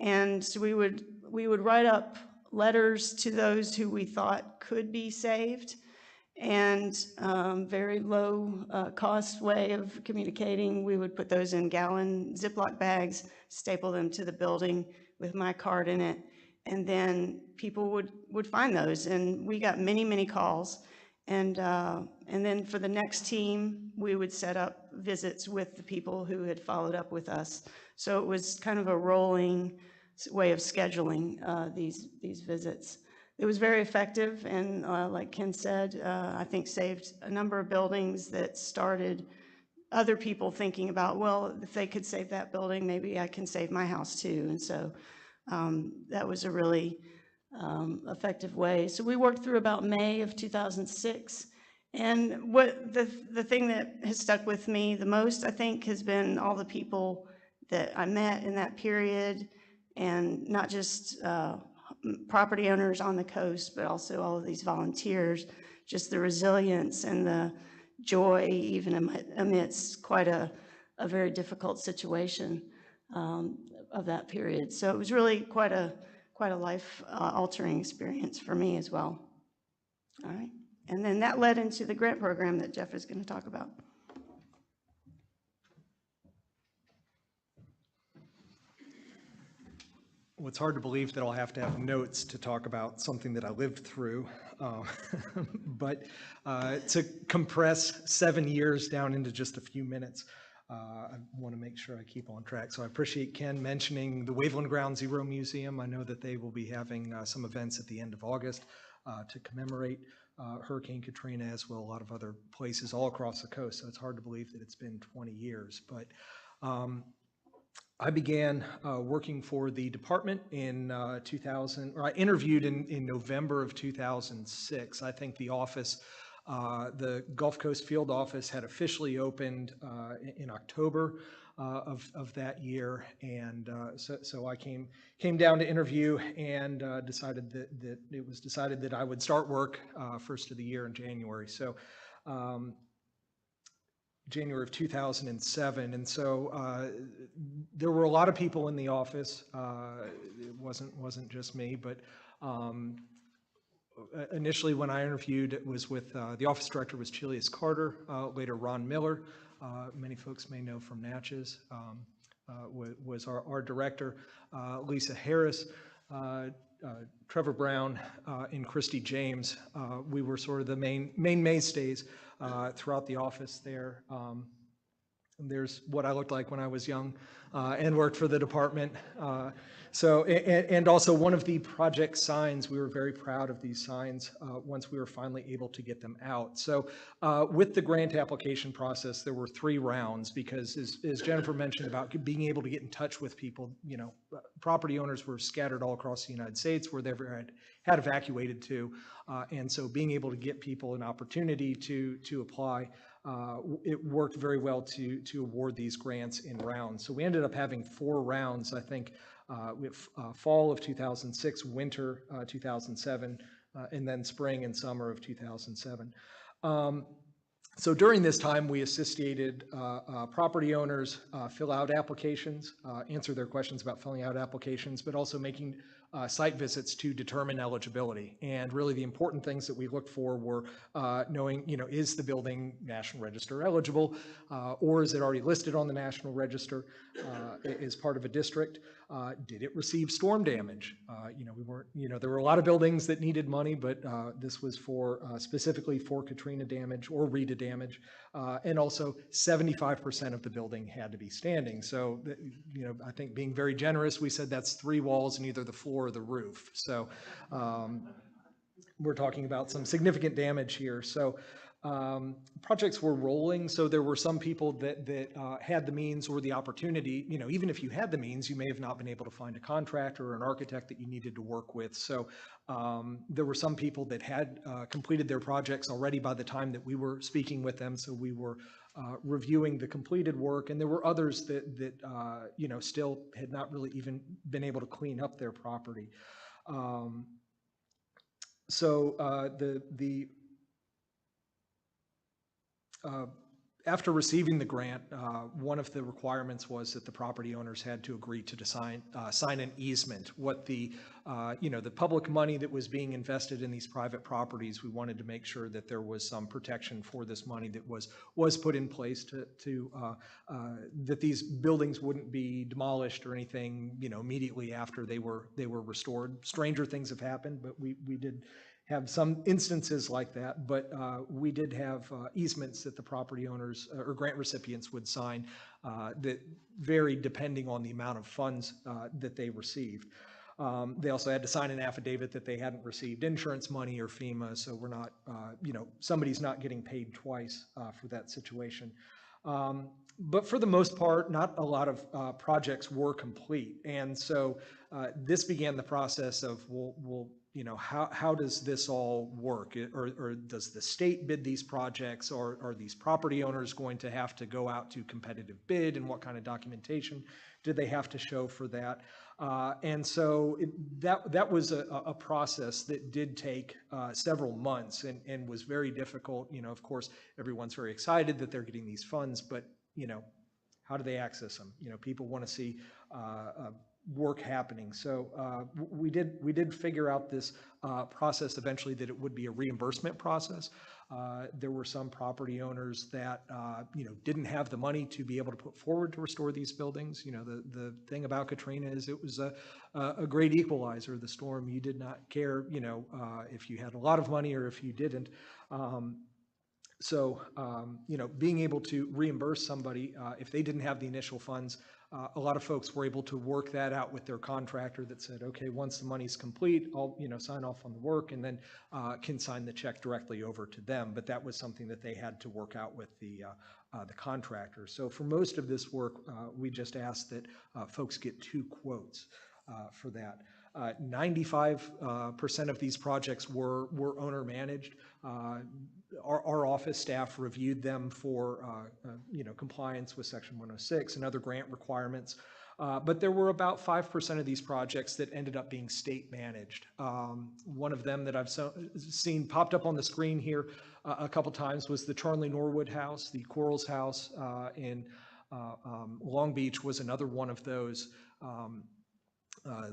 And so we would write up letters to those who we thought could be saved, and very low cost way of communicating. We would put those in gallon Ziploc bags, staple them to the building with my card in it, and then people would find those. And we got many, many calls. And then for the next team, we would set up visits with the people who had followed up with us. So it was kind of a rolling way of scheduling these visits. It was very effective, and like Ken said, I think saved a number of buildings that started other people thinking about, well, if they could save that building, maybe I can save my house too. And so that was a really effective way. So we worked through about May of 2006. And what the thing that has stuck with me the most, I think, has been all the people that I met in that period, and not just property owners on the coast, but also all of these volunteers, just the resilience and the joy, even amidst quite a very difficult situation of that period. So it was really quite a life altering experience for me as well. All right. And then that led into the grant program that Jeff is going to talk about. Well, it's hard to believe that I'll have to have notes to talk about something that I lived through, but to compress 7 years down into just a few minutes, I want to make sure I keep on track. So I appreciate Ken mentioning the Waveland Ground Zero Museum. I know that they will be having some events at the end of August to commemorate Hurricane Katrina, as well as a lot of other places all across the coast. So it's hard to believe that it's been 20 years. But I began working for the department in 2000, or I interviewed in November of 2006. I think the office, the Gulf Coast field office, had officially opened in October of that year, and so I came down to interview, and decided that it was decided that I would start work first of the year in January. So. January of 2007, and so there were a lot of people in the office. It wasn't just me, but initially when I interviewed, it was with the office director was Chilius Carter, later Ron Miller, many folks may know from Natchez, was our director, Lisa Harris, Trevor Brown, and Christy James. We were sort of the main mainstays throughout the office there. There's what I looked like when I was young and worked for the department. And also one of the project signs, we were very proud of these signs once we were finally able to get them out. So with the grant application process, there were 3 rounds, because as Jennifer mentioned about being able to get in touch with people, you know, property owners were scattered all across the United States where they had evacuated to. And so being able to get people an opportunity to apply it worked very well to award these grants in rounds. So we ended up having 4 rounds, I think, with fall of 2006, winter 2007, and then spring and summer of 2007. So during this time, we assisted property owners fill out applications, answer their questions about filling out applications, but also making site visits to determine eligibility. And really the important things that we looked for were knowing, is the building National Register eligible, or is it already listed on the National Register as part of a district? Did it receive storm damage? We weren't, there were a lot of buildings that needed money, but this was for specifically for Katrina damage or Rita damage. And also 75% of the building had to be standing. So, I think being very generous, we said that's 3 walls in either the floor or the roof. So we're talking about some significant damage here. So projects were rolling, so there were some people that had the means or the opportunity. Even if you had the means, you may have not been able to find a contractor or an architect that you needed to work with. So there were some people that had completed their projects already by the time that we were speaking with them. So we were reviewing the completed work, and there were others that still had not really even been able to clean up their property. After receiving the grant, one of the requirements was that the property owners had to agree to sign an easement. What the public money that was being invested in these private properties, we wanted to make sure that there was some protection for this money that was put in place to that these buildings wouldn't be demolished or anything, immediately after they were restored. Stranger things have happened, but we did have some instances like that, but we did have easements that the property owners or grant recipients would sign that varied depending on the amount of funds that they received. They also had to sign an affidavit that they hadn't received insurance money or FEMA, so we're not, somebody's not getting paid twice for that situation. But for the most part, not a lot of projects were complete. And so this began the process of, well, how does this all work? Or does the state bid these projects? Or are these property owners going to have to go out to competitive bid? And what kind of documentation did they have to show for that? And so that was a process that did take several months and was very difficult. Of course, everyone's very excited that they're getting these funds, but how do they access them? People want to see work happening. So we did figure out this process eventually, that it would be a reimbursement process. There were some property owners that didn't have the money to be able to put forward to restore these buildings. The thing about Katrina is it was a great equalizer. The storm, you did not care if you had a lot of money or if you didn't. So being able to reimburse somebody if they didn't have the initial funds, a lot of folks were able to work that out with their contractor that said, okay, once the money's complete, I'll sign off on the work, and then can sign the check directly over to them. But that was something that they had to work out with the contractor. So for most of this work, we just asked that folks get 2 quotes for that. 95% of these projects were owner managed. Our office staff reviewed them for compliance with Section 106 and other grant requirements. But there were about 5% of these projects that ended up being state managed. One of them that I've seen popped up on the screen here a couple times was the Charnley Norwood House. The Quarles House in Long Beach was another one of those.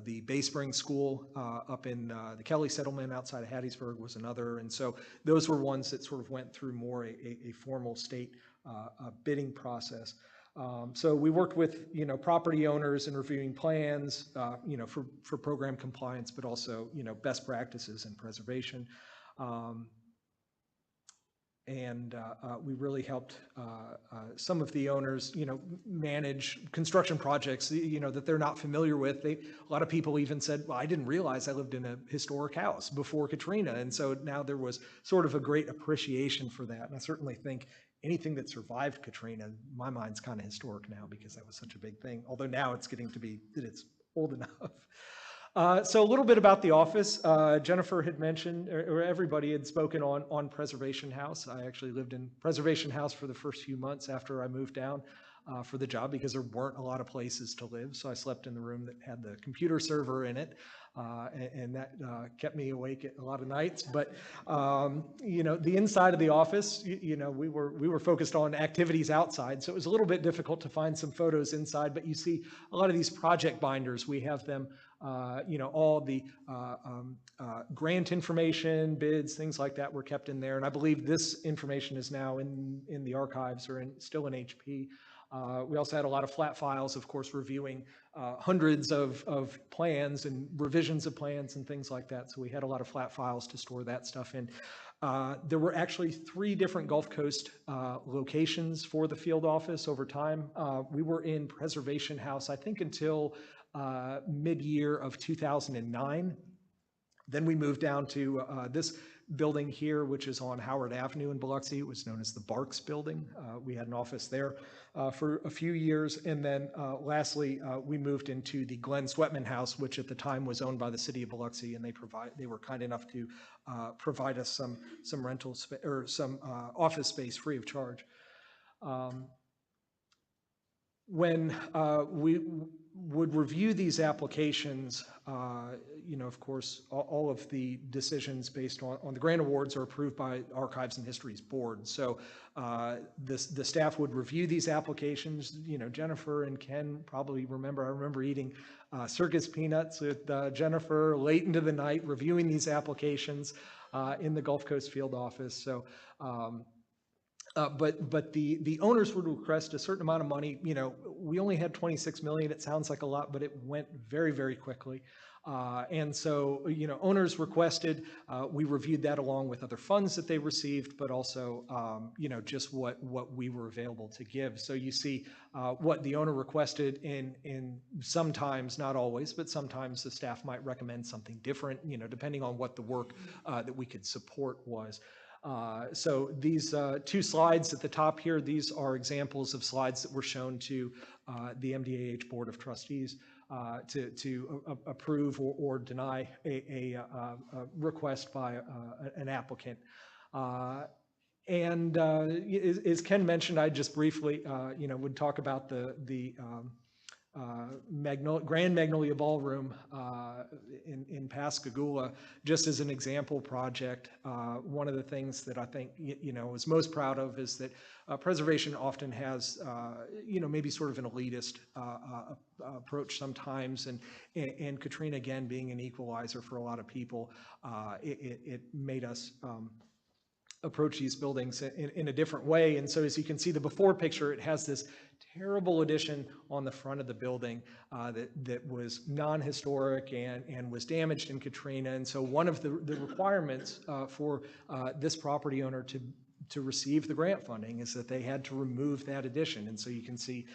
The Bay Springs School up in the Kelly Settlement outside of Hattiesburg was another. And so those were ones that sort of went through more a formal state bidding process. So we worked with, property owners and reviewing plans, for program compliance, but also, best practices in preservation. And we really helped some of the owners, manage construction projects, that they're not familiar with. A lot of people even said, well, I didn't realize I lived in a historic house before Katrina. And so now there was sort of a great appreciation for that. And I certainly think anything that survived Katrina, in my mind's kind of historic now because that was such a big thing. Although now it's getting to be that it's old enough. So a little bit about the office. Jennifer had mentioned, or everybody had spoken on Preservation House. I actually lived in Preservation House for the first few months after I moved down for the job because there weren't a lot of places to live. So I slept in the room that had the computer server in it. And that kept me awake a lot of nights. But you know, the inside of the office, you know, we were focused on activities outside, so it was a little bit difficult to find some photos inside. But you see a lot of these project binders. We have them, you know, all the grant information, bids, things like that were kept in there. And I believe this information is now in the archives or still in HP. We also had a lot of flat files, of course, reviewing hundreds of plans and revisions of plans and things like that. So we had a lot of flat files to store that stuff in. There were actually 3 different Gulf Coast locations for the field office over time. We were in Preservation House, I think, until mid-year of 2009. Then we moved down to this building here, which is on Howard Avenue in Biloxi. It was known as the Barks Building. We had an office there for a few years. And then lastly, we moved into the Glenn Sweatman House, which at the time was owned by the city of Biloxi, and they were kind enough to provide us some rental space or some office space free of charge. When we would review these applications, you know, of course, all of the decisions based on the grant awards are approved by Archives and Histories Board. So the staff would review these applications. You know, Jennifer and Ken probably remember, I remember eating circus peanuts with Jennifer late into the night reviewing these applications in the Gulf Coast field office. So but the owners would request a certain amount of money. You know, we only had 26 million. It sounds like a lot, but it went very, very quickly. And so, you know, owners requested, we reviewed that along with other funds that they received, but also, you know, just what we were available to give. So you see what the owner requested in sometimes, not always, but sometimes the staff might recommend something different, you know, depending on what the work that we could support was. So these 2 slides at the top here, these are examples of slides that were shown to the MDAH Board of Trustees to approve or deny a request by an applicant. And as Ken mentioned, I just briefly, you know, would talk about the Grand Magnolia Ballroom in Pascagoula, just as an example project. One of the things that I think, you know, is most proud of is that preservation often has, you know, maybe sort of an elitist approach sometimes, and Katrina, again, being an equalizer for a lot of people, it made us approach these buildings in a different way. And so as you can see the before picture, it has this terrible addition on the front of the building that was non-historic and was damaged in Katrina. And so one of the requirements for this property owner to receive the grant funding is that they had to remove that addition. And so you can see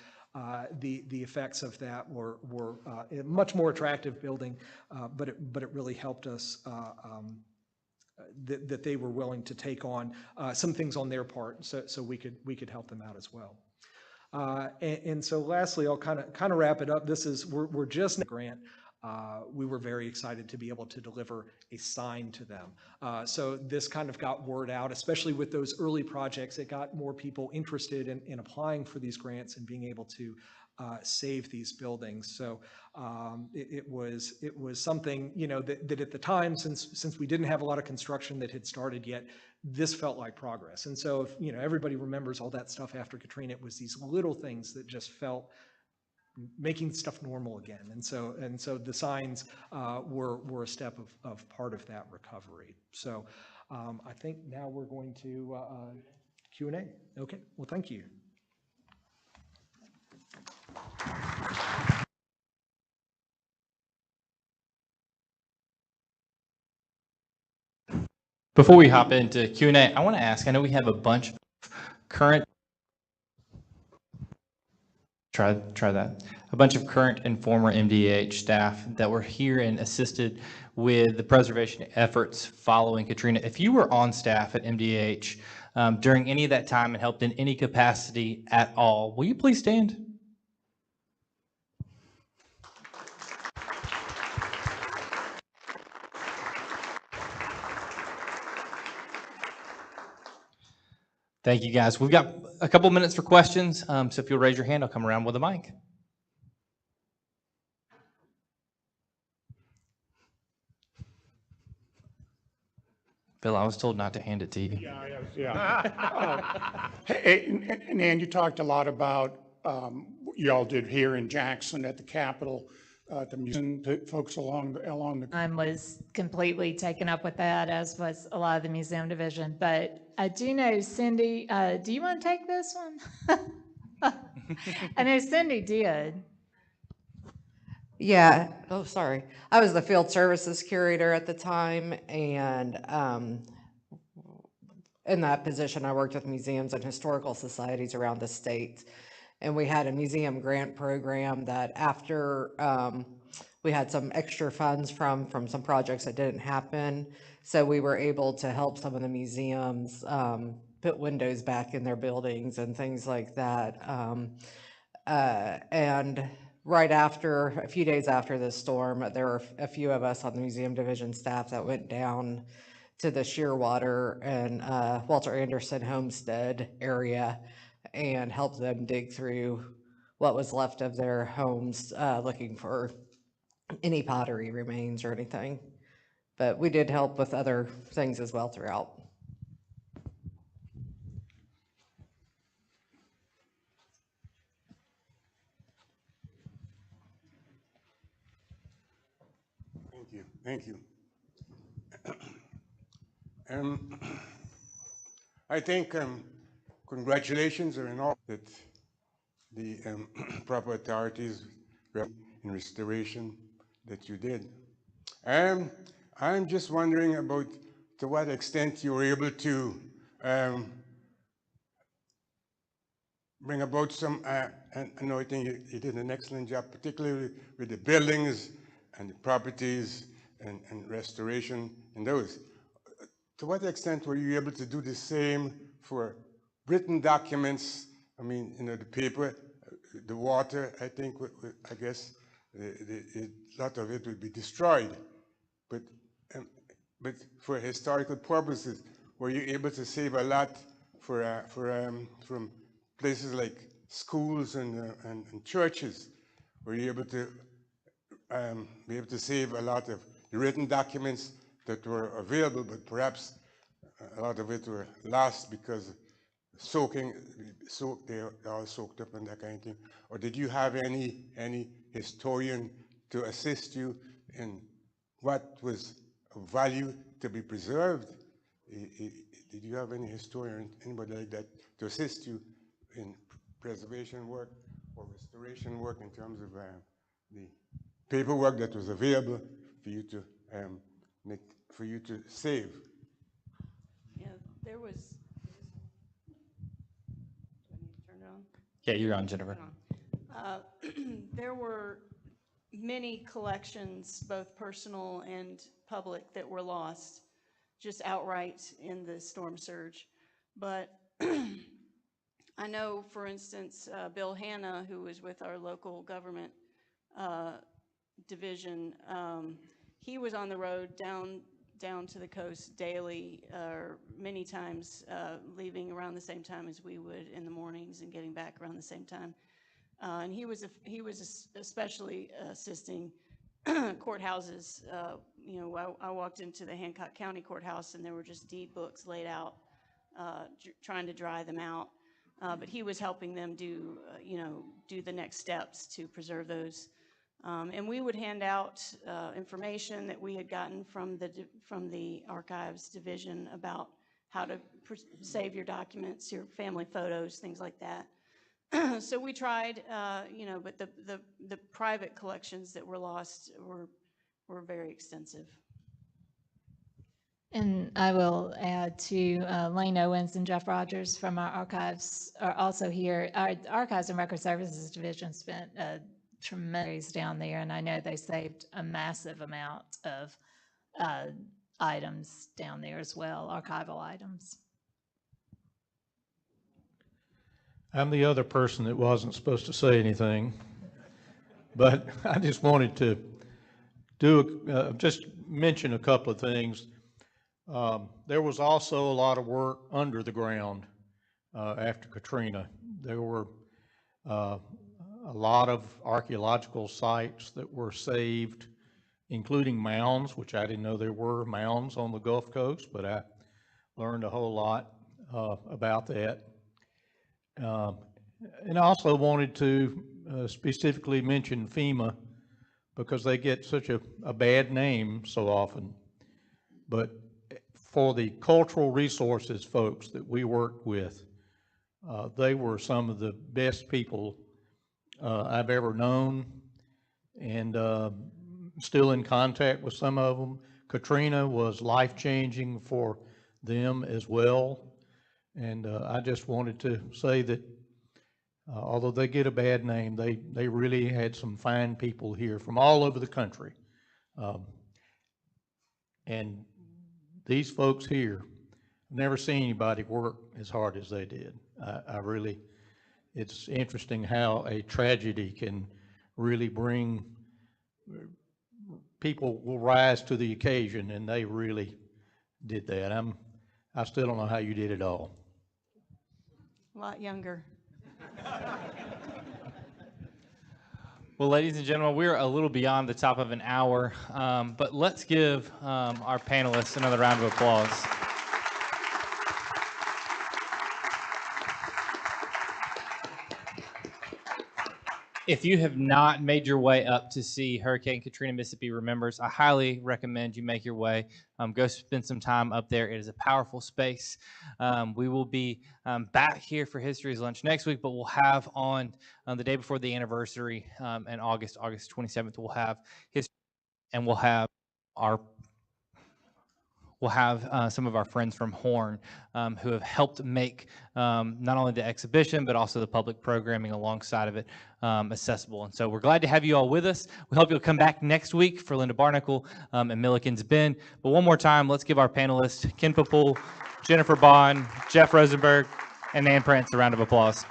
the effects of that were a much more attractive building, but it really helped us that they were willing to take on some things on their part, so we could help them out as well. And so lastly, I'll kind of wrap it up. This is we're just in a grant. We were very excited to be able to deliver a sign to them. So this kind of got word out, especially with those early projects. It got more people interested in applying for these grants and being able to save these buildings. So it was something, you know, that at the time, since we didn't have a lot of construction that had started yet, this felt like progress. And so if, you know, everybody remembers all that stuff after Katrina, it was these little things that just felt making stuff normal again. And so the signs were a step of part of that recovery. So I think now we're going to Q&A. Okay, well, thank you. Before we hop into Q&A, I want to ask, I know we have a bunch of current, try that, a bunch of current and former MDAH staff that were here and assisted with the preservation efforts following Katrina. If you were on staff at MDAH during any of that time and helped in any capacity at all, will you please stand? Thank you, guys. We've got a couple minutes for questions, so if you'll raise your hand, I'll come around with a mic. Bill, I was told not to hand it to you. Yeah. Hey, Nan, you talked a lot about, y'all did here in Jackson at the Capitol, the museum, folks along the. Time was completely taken up with that, as was a lot of the museum division. But I do know Cindy, do you want to take this one? I know Cindy did. Yeah, oh, sorry. I was the field services curator at the time, and in that position, I worked with museums and historical societies around the state. And we had a museum grant program that after we had some extra funds from some projects that didn't happen, so we were able to help some of the museums put windows back in their buildings and things like that. And right after, a few days after the storm, there were a few of us on the museum division staff that went down to the Shearwater and Walter Anderson Homestead area and helped them dig through what was left of their homes, looking for any pottery remains or anything. But we did help with other things as well throughout. Thank you. I think congratulations are in all that the proper authorities in restoration that you did. I'm just wondering about to what extent you were able to bring about some, I know I think you did an excellent job, particularly with the buildings and the properties and restoration and those. To what extent were you able to do the same for written documents? I mean, you know, the paper, the water, I think, I guess, a lot of it would be destroyed. But for historical purposes, were you able to save a lot from places like schools and churches? Were you able to be able to save a lot of the written documents that were available, but perhaps a lot of it were lost because they're all soaked up and that kind of thing? Or did you have any historian to assist you in what was of value to be preserved? Did you have any historian, anybody like that, to assist you in preservation work or restoration work in terms of the paperwork that was available for you to save? Yeah, there was. Do I need to turn it on? Yeah, you're on, Jennifer. There were many collections, both personal and public, that were lost just outright in the storm surge. But I know, for instance, Bill Hanna, who was with our local government division, he was on the road down to the coast daily, or many times, leaving around the same time as we would in the mornings and getting back around the same time. And he was especially assisting courthouses. You know, I walked into the Hancock County Courthouse and there were just deed books laid out, trying to dry them out. But he was helping them do the next steps to preserve those. And we would hand out information that we had gotten from the archives division about how to save your documents, your family photos, things like that. So we tried, but the private collections that were lost were very extensive. And I will add to Lane Owens and Jeff Rogers from our archives are also here. Our Archives and Record Services Division spent tremendous down there, and I know they saved a massive amount of items down there as well, archival items. I'm the other person that wasn't supposed to say anything, but I just wanted to just mention a couple of things. There was also a lot of work under the ground after Katrina. There were a lot of archaeological sites that were saved, including mounds, which I didn't know there were mounds on the Gulf Coast, but I learned a whole lot about that. And I also wanted to specifically mention FEMA, because they get such a bad name so often. But for the cultural resources folks that we worked with, they were some of the best people I've ever known, and still in contact with some of them. Katrina was life-changing for them as well. And I just wanted to say that although they get a bad name, they really had some fine people here from all over the country. And these folks here, I've never seen anybody work as hard as they did. I really, it's interesting how a tragedy can really bring, people will rise to the occasion, and they really did that. I still don't know how you did it all. A lot younger. Well, ladies and gentlemen, we're a little beyond the top of an hour, but let's give our panelists another round of applause. If you have not made your way up to see Hurricane Katrina Mississippi Remembers, I highly recommend you make your way. Go spend some time up there. It is a powerful space. We will be back here for History's Lunch next week, but we'll have on the day before the anniversary in August 27th, we'll have history, and we'll have some of our friends from Horn who have helped make not only the exhibition, but also the public programming alongside of it accessible. And so we're glad to have you all with us. We hope you'll come back next week for Linda Barnacle and Milliken's Bend. But one more time, let's give our panelists, Ken Popool, Jennifer Baughn, Jeff Rosenberg, and Nan Prince a round of applause.